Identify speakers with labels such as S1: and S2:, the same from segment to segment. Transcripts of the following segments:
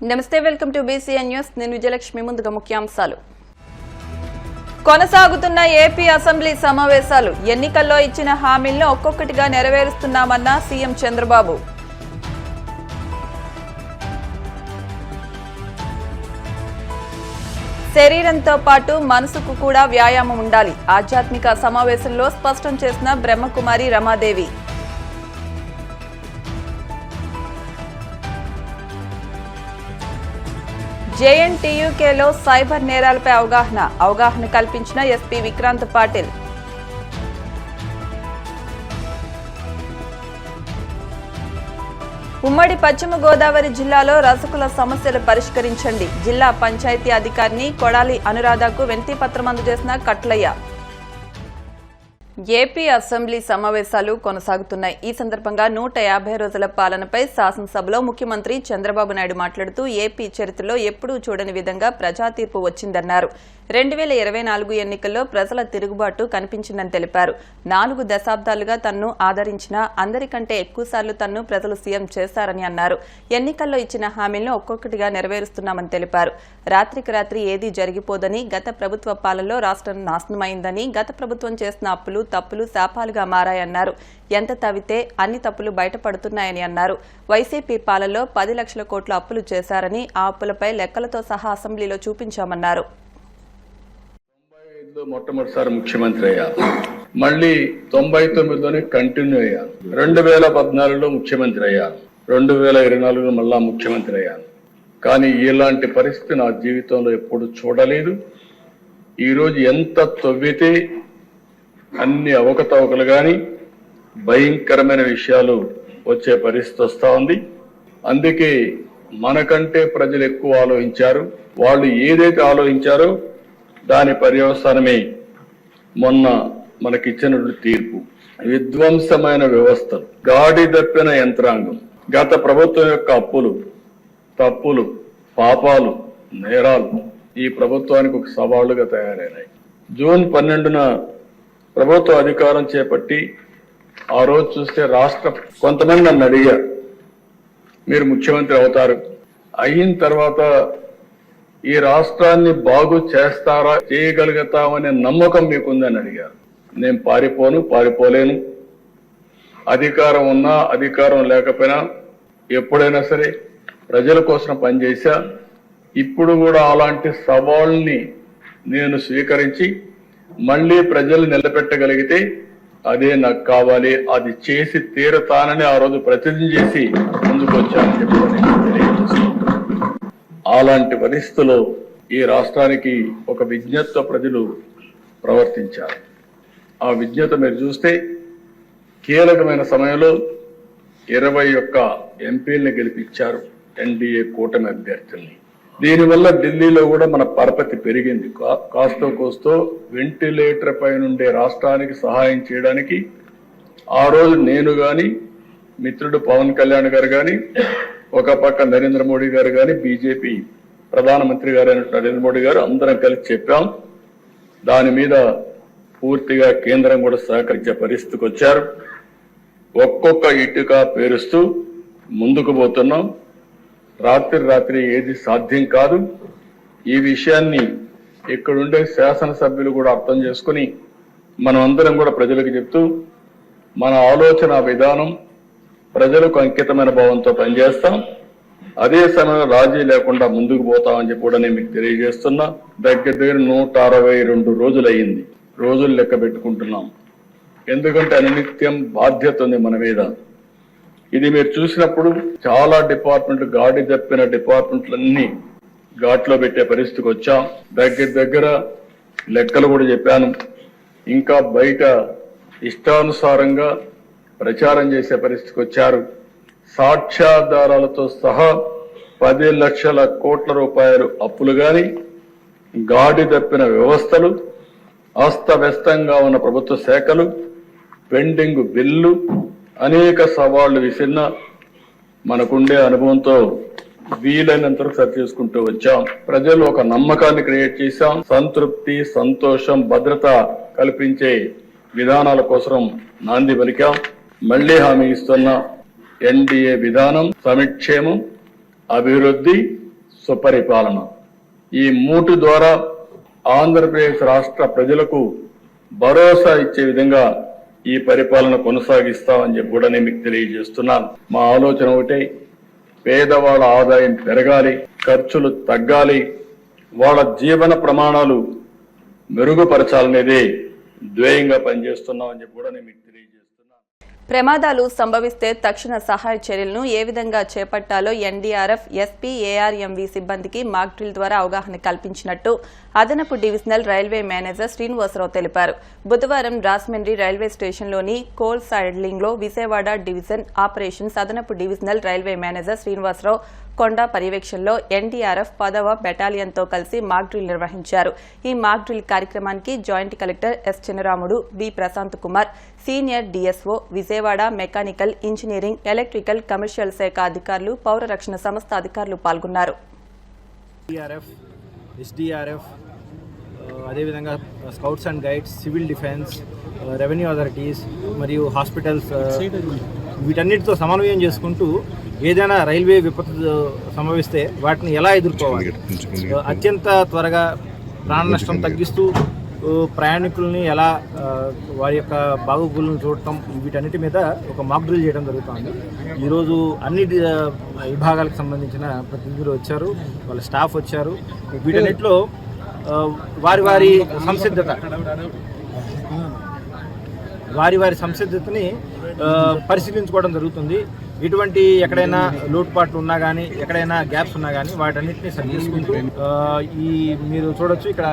S1: నమస్తే, welcome to BCN news. నేను విజయలక్ష్మి. ముందుగా ముఖ్యాంశాలు. కొనసాగుతున్న ఏపీ అసెంబ్లీ సమావేశాలు. ఎన్నికల్లో ఇచ్చిన హామీలను ఒక్కొక్కటిగా నెరవేరుస్తున్నామన్న సీఎం చంద్రబాబు. శరీరంతో పాటు మనసుకు కూడా వ్యాయామం ఉండాలి. ఆధ్యాత్మిక సమావేశంలో స్పష్టం చేసిన బ్రహ్మకుమారి రమాదేవి. JNTUKలో సైబర్ నేరాలపై అవగాహన కల్పించిన SP విక్రాంత్ పాటిల్. ఉమ్మడి పశ్చిమ గోదావరి జిల్లాలో రసకుల సమస్యలు పరిష్కరించండి. జిల్లా పంచాయతీ అధికారిని కొడాలి అనురాధకు వినతి పత్రం అందజేసిన కట్లయ్య. ఏపీ అసెంబ్లీ సమావేశాలు కొనసాగుతున్నాయి. ఈ సందర్భంగా 150 రోజుల పాలనపై శాసనసభలో ముఖ్యమంత్రి చంద్రబాబు నాయుడు మాట్లాడుతూ ఏపీ చరిత్రలో ఎప్పుడూ చూడని విధంగా ప్రజా తీర్పు వచ్చిందన్నారు. 2024 ఎన్నికల్లో ప్రజల తిరుగుబాటు కనిపించిందని తెలిపారు. 4 దశాబ్దాలుగా తన్ను ఆదరించిన అందరికంటే ఎక్కువసార్లు తన్ను ప్రజలు సీఎం చేశారని అన్నారు. ఎన్నికల్లో ఇచ్చిన హామీలను ఒక్కొక్కటిగా నెరవేరుస్తున్నామని తెలిపారు. రాత్రికి రాత్రి ఏదీ జరిగిపోదని, గత ప్రభుత్వ పాలనలో రాష్ట్రం నాశనమైందని, గత ప్రభుత్వం చేసిన అప్పులు తప్పులు శాపాలుగా మారాయన్నారు. ఎంత తవ్వితే అన్ని తప్పులు బయటపడుతున్నాయని అన్నారు. వైసీపీ పాలనలో 10 లక్షల కోట్ల అప్పులు చేశారని, ఆ అప్పులపై లెక్కలతో సహా అసెంబ్లీలో చూపించామన్నారు.
S2: మొట్టమొదటిసారి ముఖ్యమంత్రి అయ్యారు. మళ్ళీ 99లోనే కంటిన్యూ అయ్యాను. 2014లో ముఖ్యమంత్రి అయ్యాను. 2024లో మళ్ళా ముఖ్యమంత్రి అయ్యాను. కానీ ఇలాంటి పరిస్థితి నా జీవితంలో ఎప్పుడు చూడలేదు. ఈరోజు ఎంత తవ్వితే అన్ని అవకతవకలు కానీ భయంకరమైన విషయాలు వచ్చే పరిస్థితి వస్తూ ఉంది. అందుకే మనకంటే ప్రజలు ఎక్కువ ఆలోచించారు. వాళ్ళు ఏదైతే ఆలోచించారో దాని పర్యవసానమే మొన్న మనకిచ్చినటువంటి తీర్పు. విధ్వంసమైన వ్యవస్థలు, గాడి తప్పిన యంత్రాంగం, గత ప్రభుత్వం యొక్క అప్పులు, తప్పులు, పాపాలు, నేరాలు ఈ ప్రభుత్వానికి ఒక సవాళ్లుగా తయారైనాయి. జూన్ 12న ప్రభుత్వ అధికారం చేపట్టి ఆ రోజు చూస్తే కొంతమంది నన్ను అడిగారు, మీరు ముఖ్యమంత్రి అవుతారు, అయిన తర్వాత ఈ రాష్ట్రాన్ని బాగు చేస్తారా, చేయగలుగుతామనే నమ్మకం మీకుందని అడిగారు. నేను పారిపోలేను. అధికారం ఉన్నా అధికారం లేకపోయినా ఎప్పుడైనా సరే ప్రజల కోసం పనిచేశా. ఇప్పుడు కూడా అలాంటి సవాళ్ళని నేను స్వీకరించి మళ్ళీ ప్రజలు నిలబెట్టగలిగితే అదే నాకు కావాలి, అది చేసి తీరతానని ఆ రోజు ప్రతిజ్ఞ చేసి ముందుకు వచ్చానని చెప్పి అలాంటి పరిస్థితుల్లో ఈ రాష్ట్రానికి ఒక విజ్ఞతతో ప్రజలు ప్రవర్తించారు. ఆ విజ్ఞత మీరు చూస్తే కీలకమైన సమయంలో 21 ఎంపీల్ని గెలిపించారు NDA కూటమి అభ్యర్థుల్ని. దీనివల్ల ఢిల్లీలో కూడా మన పరపతి పెరిగింది. కాస్తో కోస్తో వెంటిలేటర్ పై నుండే రాష్ట్రానికి సహాయం చేయడానికి ఆ రోజు నేను గాని, మిత్రుడు పవన్ కళ్యాణ్ గారు గాని, ఒక పక్క నరేంద్ర మోడీ గారు గాని, బీజేపీ ప్రధానమంత్రి గారు నరేంద్ర మోడీ గారు అందరం కలిసి చెప్పాం. దాని మీద పూర్తిగా కేంద్రం కూడా సహకరించే పరిస్థితికి వచ్చారు. ఒక్కొక్క ఇటుక పేరుస్తూ ముందుకు పోతున్నాం. రాత్రి ఏది సాధ్యం కాదు. ఈ విషయాన్ని ఇక్కడుండే శాసనసభ్యులు కూడా అర్థం చేసుకుని మనం అందరం కూడా ప్రజలకు చెప్తూ మన ఆలోచన విధానం ప్రజలకు అంకితమైన భావంతో పనిచేస్తాం. అదే సమయంలో రాజీ లేకుండా ముందుకు పోతామని చెప్పి కూడా నేను మీకు తెలియజేస్తున్నా. దగ్గర 162 రోజులు అయ్యింది. రోజులు లెక్క పెట్టుకుంటున్నాం. ఎందుకంటే అనునిత్యం బాధ్యత ఉంది మన మీద. ఇది మీరు చూసినప్పుడు చాలా డిపార్ట్మెంట్లు, గాడి తప్పిన డిపార్ట్మెంట్లన్నీ ఘాట్లో పెట్టే పరిస్థితికి వచ్చాం. దగ్గర లెక్కలు కూడా చెప్పాను. ఇంకా బయట ఇష్టానుసారంగా ప్రచారం చేసే పరిస్థితికి వచ్చారు. సాక్ష్యాధారాలతో సహా 10 లక్షల కోట్ల రూపాయలు అప్పులు గాని, గాడి తప్పిన వ్యవస్థలు, అస్తవ్యస్తంగా ఉన్న ప్రభుత్వ శాఖలు, పెండింగ్ బిల్లు, అనేక సవాళ్లు విసిరిన మనకుండే అనుభవంతో వీలైనంత సరి చేసుకుంటూ వచ్చాం. ప్రజలు ఒక నమ్మకాన్ని క్రియేట్ చేశాం. సంతృప్తి, సంతోషం, భద్రత కల్పించే విధానాల కోసం నాంది పలికాం. మళ్లీ హామీ ఇస్తున్న NDA విధానం సంక్షేమం, అభివృద్ధి, సుపరిపాలన. ఈ మూటి ద్వారా ఆంధ్రప్రదేశ్ రాష్ట్ర ప్రజలకు భరోసా ఇచ్చే విధంగా ఈ పరిపాలన కొనసాగిస్తామని చెప్పి కూడా నేను మీకు తెలియజేస్తున్నాను. మా ఆలోచన ఒకటే, పేదవాళ్ళ ఆదాయం పెరగాలి, ఖర్చులు తగ్గాలి, వాళ్ళ జీవన ప్రమాణాలు మెరుగుపరచాలనేదే ధ్యేయంగా పనిచేస్తున్నామని చెప్పి కూడా నేను మీకు తెలియజేస్తున్నాను.
S1: ప్రమాదాలు సంభవిస్తే తక్షణ సహాయ చర్యలను ఏ విధంగా చేపట్టాలో ఎన్డీఆర్ఎఫ్, ఎస్పీ, ఏఆర్ఎంవీ సిబ్బందికి మాక్ డ్రిల్ ద్వారా అవగాహన కల్పించినట్టు అదనపు డివిజనల్ రైల్వే మేనేజర్ శ్రీనివాసరావు తెలిపారు. బుధవారం రాజమండ్రి రైల్వే స్టేషన్లోని కోల్ సైడ్లింగ్లో విజయవాడ డివిజన్ ఆపరేషన్స్ అదనపు డివిజనల్ రైల్వే మేనేజర్ శ్రీనివాసరావు కొండ పర్యవేక్షణలో ఎన్డీఆర్ఎఫ్ 10వ బెటాలియన్తో కలిసి మాక్ డ్రిల్ నిర్వహించారు. ఈ మాక్ డ్రిల్ కార్యక్రమానికి joint collector S Chinnaramudu, B Prashant Kumar, senior DSO, Vijayawada mechanical engineering, electrical, commercial శాఖ అధికారులు, పౌర రక్షణ సంస్థ అధికారులు పాల్గొన్నారు.
S3: ఎస్డీఆర్ఎఫ్, అదేవిధంగా scouts and guides, civil defence, revenue authorities మరియు హాస్పిటల్స్ వీటన్నిటితో సమన్వయం చేసుకుంటూ ఏదైనా రైల్వే విపత్తు సంభవిస్తే వాటిని ఎలా ఎదుర్కోవాలి, అత్యంత త్వరగా ప్రాణ నష్టం తగ్గిస్తూ ప్రయాణికుల్ని ఎలా వారి యొక్క బాగోగులను చూడటం, వీటన్నిటి మీద ఒక మాక్ డ్రిల్ చేయడం జరుగుతుంది. ఈరోజు అన్ని విభాగాలకు సంబంధించిన ప్రతినిధులు వచ్చారు, వాళ్ళ స్టాఫ్ వచ్చారు. వీటన్నిటిలో వారి సంసిద్ధతని పరిశీలించుకోవడం జరుగుతుంది. ఎటువంటి ఎక్కడైనా లోటుపాట్లు ఉన్నా కానీ, ఎక్కడైనా గ్యాప్స్ ఉన్నా కానీ వాటన్నిటిని సరి చేసుకుంటూ మీరు చూడొచ్చు ఇక్కడ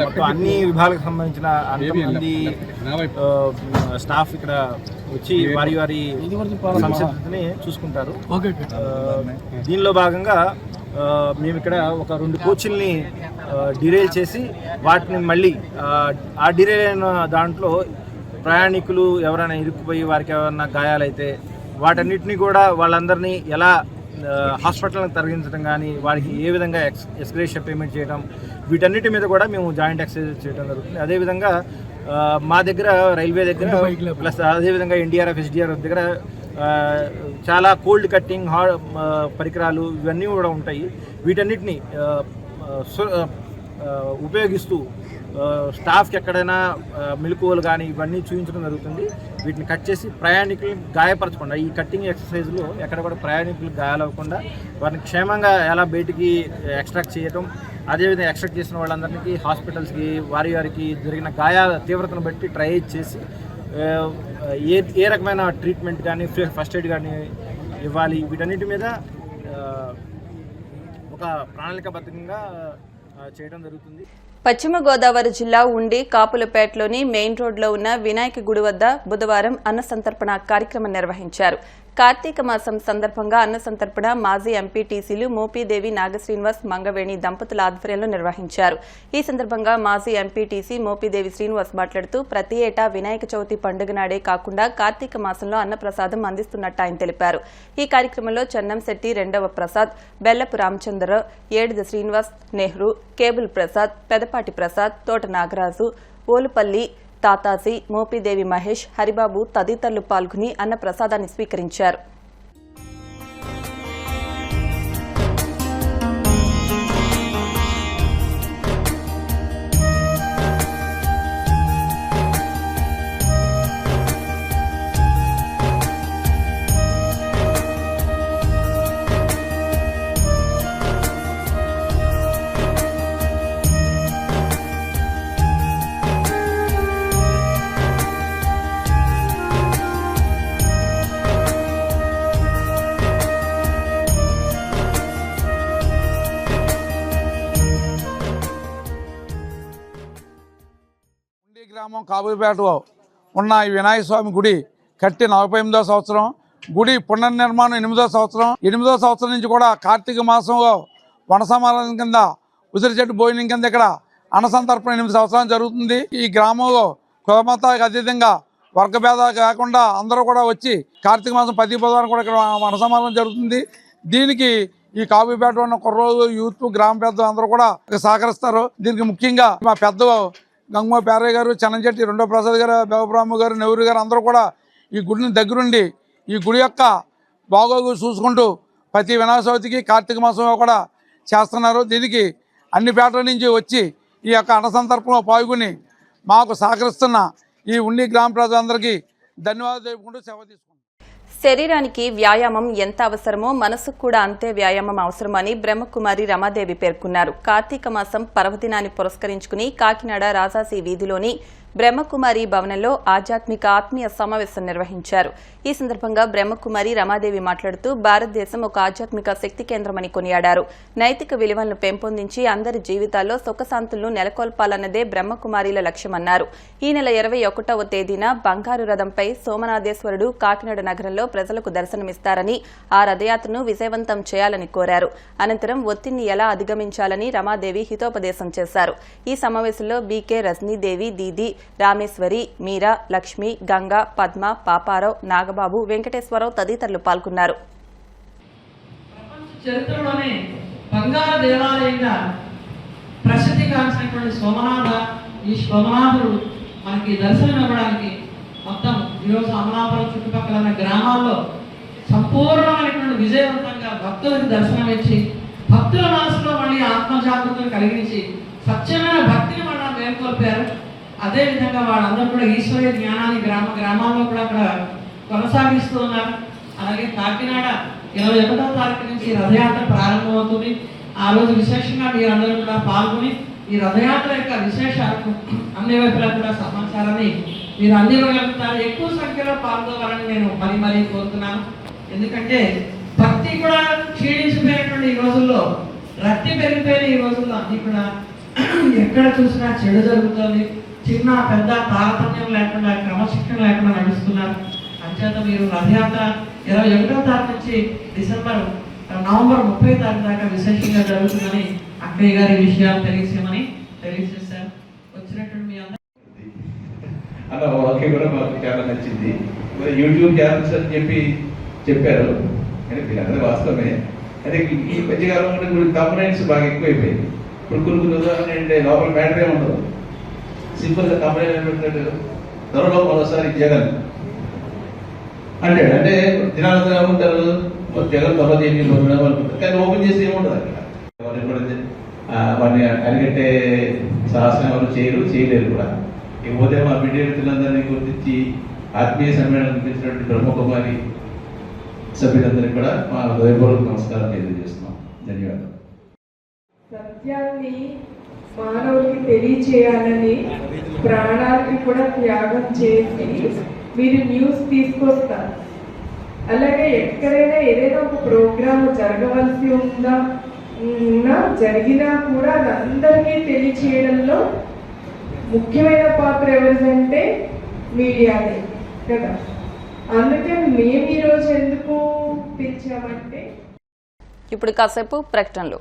S3: మొత్తం అన్ని విభాగాలకు సంబంధించిన అంతమంది స్టాఫ్ ఇక్కడ వచ్చి వారి సంసిద్ధతని చూసుకుంటారు. దీనిలో భాగంగా మేము ఇక్కడ ఒక 2 కోచ్ల్ని డిరైల్ చేసి వాటిని మళ్ళీ ఆ డిరైల్ అయిన దాంట్లో ప్రయాణికులు ఎవరైనా ఇరుక్కుపోయి వారికి ఏమైనా గాయాలైతే వాటన్నిటిని కూడా వాళ్ళందరినీ ఎలా హాస్పిటల్కి తరలించడం కానీ, వారికి ఏ విధంగా ఎక్స్గ్రేషియా పేమెంట్ చేయడం, వీటన్నిటి మీద కూడా మేము జాయింట్ ఎక్సర్సైజ్ చేయడం జరుగుతుంది. అదేవిధంగా మా దగ్గర రైల్వే దగ్గర ప్లస్ అదేవిధంగా ఎన్డీఆర్ఎఫ్, ఎస్డీఆర్ఎఫ్ దగ్గర చాలా కోల్డ్ కట్టింగ్ పరికరాలు ఇవన్నీ కూడా ఉంటాయి. వీటన్నిటిని ఉపయోగిస్తూ స్టాఫ్కి ఎక్కడైనా మెలకువలు కానీ ఇవన్నీ చూపించడం జరుగుతుంది. వీటిని కట్ చేసి ప్రయాణికులు గాయపరచకుండా, ఈ కట్టింగ్ ఎక్సర్సైజ్లో ఎక్కడ కూడా ప్రయాణికులు గాయాలవ్వకుండా వారిని క్షేమంగా ఎలా బయటికి ఎక్స్ట్రాక్ట్ చేయడం, అదేవిధంగా ఎక్స్ట్రాక్ట్ చేసిన వాళ్ళందరికీ హాస్పిటల్స్కి వారికి జరిగిన గాయాల తీవ్రతను బట్టి ట్రయేజ్ చేసి ఏ రకమైన ట్రీట్మెంట్ కానీ, ఫస్ట్ ఎయిడ్ కానీ ఇవ్వాలి. వీటన్నిటి మీద ఒక ప్రణాళికాబద్ధంగా చేయడం జరుగుతుంది.
S1: పశ్చిమ గోదావరి జిల్లా ఉండి కాపులపేటలోని మెయిన్ రోడ్లో ఉన్న వినాయక గుడి వద్ద బుధవారం అన్న సంతర్పణ కార్యక్రమం నిర్వహించారు. కార్తీక మాసం సందర్భంగా అన్న సంతర్పణ మాజీ ఎంపీటీసీలు మోపిదేవి నాగశ్రీనివాస్, మంగవేణి దంపతుల ఆధ్వర్యంలో నిర్వహించారు. ఈ సందర్భంగా మాజీ ఎంపీటీసీ మోపిదేవి శ్రీనివాస్ మాట్లాడుతూ ప్రతి ఏటా వినాయక చవితి పండుగ నాడే కాకుండా కార్తీక మాసంలో అన్నప్రసాదం అందిస్తున్నట్టు ఆయన తెలిపారు. ఈ కార్యక్రమంలో చెన్నంశెట్టి, రెండవ ప్రసాద్, బెల్లపు రామచంద్ర, ఏడిద శ్రీనివాస్, నెహ్రూ, కేబుల్ ప్రసాద్, పెదపాటి ప్రసాద్, తోట నాగరాజు, ఓలుపల్లి తాతాసి, మోపిదేవి మహేష్, హరిబాబు తదితరులు పాల్గొని అన్న ప్రసాదాన్ని స్వీకరించారు.
S4: గ్రామం కాపులపేటలో ఉన్న ఈ వినాయక స్వామి గుడి కట్టి 48వ సంవత్సరం, గుడి పునర్నిర్మాణం 8వ సంవత్సరం. 8వ సంవత్సరం నుంచి కూడా కార్తీక మాసంలో వనసమారాధన కింద, ఉసిరి చెట్టు భోజనం కింద ఇక్కడ అన్నసంతర్పణ 8 సంవత్సరాలు జరుగుతుంది. ఈ గ్రామంలో కులమతాలకు అతీతంగా వర్గభేదాలు కాకుండా అందరూ కూడా వచ్చి కార్తీక మాసం 10 బుధవారం కూడా ఇక్కడ వనసమారాధన జరుగుతుంది. దీనికి ఈ కాపులపేట ఉన్న కుర్రోలు, యూత్, గ్రామ పెద్దలు అందరూ కూడా సహకరిస్తారు. దీనికి ముఖ్యంగా మా పెద్దలు గంగమ్మ పేరయ్య గారు, చెన్నంశెట్టి, రెండో ప్రసాద్ గారు, బేవబ్రాహ్మ గారు, నెహ్రూ గారు అందరూ కూడా ఈ గుడిని దగ్గరుండి ఈ గుడి యొక్క బాగోగు చూసుకుంటూ ప్రతి వినాయక చవితికి కార్తీక మాసంలో కూడా చేస్తున్నారు. దీనికి అన్ని పేటల నుంచి వచ్చి ఈ యొక్క అన్న సందర్భంలో పాల్గొని మాకు సహకరిస్తున్న ఈ ఉండి గ్రామ ప్రజలందరికీ ధన్యవాదాలు తెలుపుకుంటూ సెలవు తీసుకుంటాం.
S1: శరీరానికి వ్యాయామం ఎంత అవసరమో మనసుకు కూడా అంతే వ్యాయామం అవసరమని బ్రహ్మకుమారి రమాదేవి పేర్కొన్నారు. కార్తీక మాసం పర్వదినాన్ని పురస్కరించుకుని కాకినాడ రాజాసీ వీధిలోని బ్రహ్మకుమారి భవనంలో ఆధ్యాత్మిక ఆత్మీయ సమావేశం నిర్వహించారు. ఈ సందర్భంగా బ్రహ్మకుమారి రమాదేవి మాట్లాడుతూ భారతదేశం ఒక ఆధ్యాత్మిక శక్తి కేంద్రమని కొనియాడారు. నైతిక విలువలను పెంపొందించి అందరి జీవితాల్లో సుఖశాంతులను నెలకొల్పాలన్నదే బ్రహ్మకుమారిల లక్ష్యమన్నారు. ఈ నెల 21వ తేదీన బంగారు రథంపై సోమనాథేశ్వరుడు కాకినాడ నగరంలో ప్రజలకు దర్శనమిస్తారని, ఆ రథయాత్రను విజయవంతం చేయాలని కోరారు. అనంతరం ఒత్తిడిని ఎలా అధిగమించాలని రమాదేవి హితోపదేశం చేశారు. ఈ సమావేశంలో బీకే రజనీదేవి, దీది రామేశ్వరి, మీరా, లక్ష్మి, గంగా, పద్మ, పాపారావు, నాగబాబు, వెంకటేశ్వరరావు తదితరులు పాల్గొన్నారు.
S5: ప్రపంచ చరిత్రలోనే బంగారు దేవాలయంగా ప్రసిద్ధిగాంచినటువంటి ఈ సోమనాథుడు మనకి దర్శనం ఇవ్వడానికి మొత్తం ఈరోజు అమలాపురం చుట్టుపక్కల ఉన్న గ్రామాల్లో సంపూర్ణమైనటువంటి విజయవంతంగా భక్తులకు దర్శనం ఇచ్చి భక్తుల మనసులో మళ్ళీ ఆత్మజాగృతిని కలిగించి సత్యమైన భక్తిని మనం మేల్కొల్పారు. అదేవిధంగా వాళ్ళందరూ కూడా ఈశ్వరీయ జ్ఞానాన్ని గ్రామాల్లో కూడా అక్కడ కొనసాగిస్తూ ఉన్నారు. అలాగే కాకినాడ 21వ తారీఖు నుంచి రథయాత్ర ప్రారంభమవుతుంది. ఆ రోజు విశేషంగా మీరందరూ కూడా పాల్గొని ఈ రథయాత్ర యొక్క విశేషాలకు అన్ని వైపులా కూడా సమాచారాన్ని మీరు అందివ్వగలుగుతారు. ఎక్కువ సంఖ్యలో పాల్గొవాలని నేను మరీ కోరుతున్నాను. ఎందుకంటే భక్తి కూడా క్షీణించిపోయినటువంటి ఈ రోజుల్లో, రక్తి పెరిగిపోయిన ఈ రోజుల్లో అన్ని కూడా ఎక్కడ చూసినా చెడు జరుగుతుంది. చిన్న పెద్ద తారతమ్యం లేకుండా, క్రమశిక్షణ లేకుండా నడుస్తున్నారు. అంచేత మీరు రథయాత్ర 21వ తారీఖు నుంచి నవంబర్ 30వ తారీఖు దాకా విశేషంగా జరుగుతుందని అక్కయ్య గారి విషయాలు తెలియజేశారు. వచ్చినటువంటి మీ అందరూ
S6: అలా వాక్యం కూడా మాకు చాలా నచ్చింది. యూట్యూబ్ ఛానల్స్ అని చెప్పారు. అందరూ వాస్తవమే. అదే ఈ మధ్యకాలంలో కంప్లైంట్స్ బాగా ఎక్కువైపోయాయి. ఇప్పుడు కొన్ని ఉదాహరణ అంటే లోపల మ్యాటరే ఉండదు. సింపుల్గా కంప్లైంట్ పెట్టినట్టు త్వరలో మరోసారి జగన్ అంటే దినాలు ఉంటారు, జగన్ త్వరలో చేసి అనుకుంటారు. కానీ ఓపెన్ చేసి ఏముండదు అక్కడ. వాడిని అరిగట్టే సాహసం ఎవరు చేయలేరు కూడా. ఇకపోతే మా విద్యార్థులందరినీ గుర్తించి ఆత్మీయ సమ్మేళనం గురించినటువంటి బ్రహ్మకుమారి సభ్యులందరికీ కూడా మా హృదయపూర్వక నమస్కారం తెలియజేస్తున్నాం. ధన్యవాదాలు.
S7: సత్యాన్ని మానవుడికి తెలియచేయాలని ప్రాణానికి కూడా త్యాగం చేసి మీరు న్యూస్ తీసుకొస్తారు. అలాగే ఎక్కడైనా ఏదైనా ఒక ప్రోగ్రామ్ జరగవలసి జరిగినా కూడా అందరికీ తెలియచేయడంలో ముఖ్యమైన పాత్ర ఎవరిదంటే మీడియానే కదా. అందుకే మేము ఈరోజు ఎందుకు పిలిచామంటే
S1: ఇప్పుడు కాసేపు ప్రకటనలు.